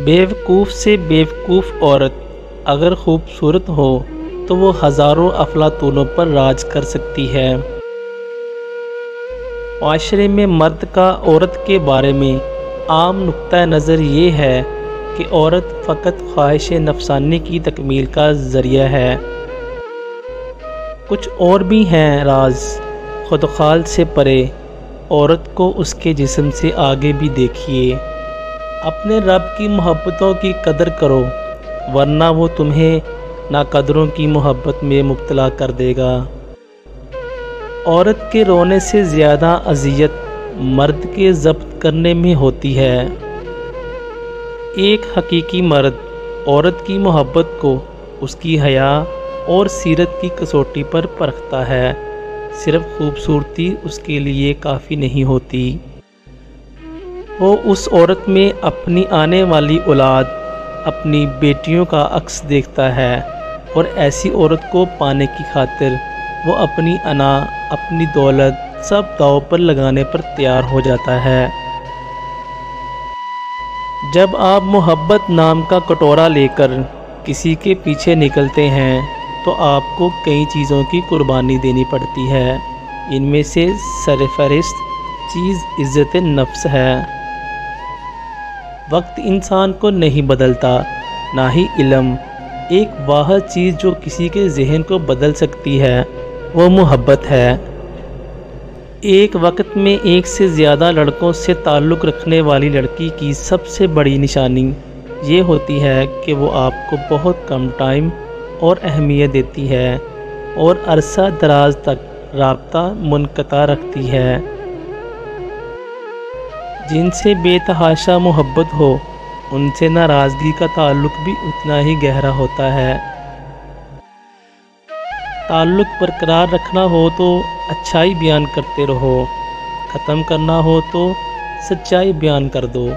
بیوقوف سے بیوقوف عورت اگر خوبصورت ہو تو وہ ہزاروں افلاطونوں پر راج کر سکتی ہے۔ معاشرے میں مرد کا عورت کے بارے میں عام نقطہ نظر یہ ہے کہ عورت فقط خواہش نفسانی کی تکمیل کا ذریعہ ہے۔ کچھ اور بھی ہیں راز خودخال سے پرے، عورت کو اس کے جسم سے آگے بھی دیکھیے۔ اپنے رب کی محبتوں کی قدر کرو ورنہ وہ تمہیں ناقدروں کی محبت میں مبتلا کر دے گا۔ عورت کے رونے سے زیادہ اذیت مرد کے ضبط کرنے میں ہوتی ہے۔ ایک حقیقی مرد عورت کی محبت کو اس کی حیا اور سیرت کی کسوٹی پر پرکھتا ہے۔ صرف خوبصورتی اس کے لیے کافی نہیں ہوتی، وہ اس عورت میں اپنی آنے والی اولاد، اپنی بیٹیوں کا عکس دیکھتا ہے، اور ایسی عورت کو پانے کی خاطر وہ اپنی انا، اپنی دولت سب داؤ پر لگانے پر تیار ہو جاتا ہے۔ جب آپ محبت نام کا کٹورا لے کر کسی کے پیچھے نکلتے ہیں تو آپ کو کئی چیزوں کی قربانی دینی پڑتی ہے۔ ان میں سے سرفہرست چیز عزت نفس ہے۔ وقت انسان کو نہیں بدلتا، نہ ہی علم۔ ایک واحد چیز جو کسی کے ذہن کو بدل سکتی ہے وہ محبت ہے۔ ایک وقت میں ایک سے زیادہ لڑکوں سے تعلق رکھنے والی لڑکی کی سب سے بڑی نشانی یہ ہوتی ہے کہ وہ آپ کو بہت کم ٹائم اور اہمیت دیتی ہے اور عرصہ دراز تک رابطہ منقطع رکھتی ہے۔ جن سے بے تحاشا محبت ہو ان سے ناراضگی کا تعلق بھی اتنا ہی گہرا ہوتا ہے۔ تعلق برقرار رکھنا ہو تو اچھائی بیان کرتے رہو، ختم کرنا ہو تو سچائی بیان کر دو۔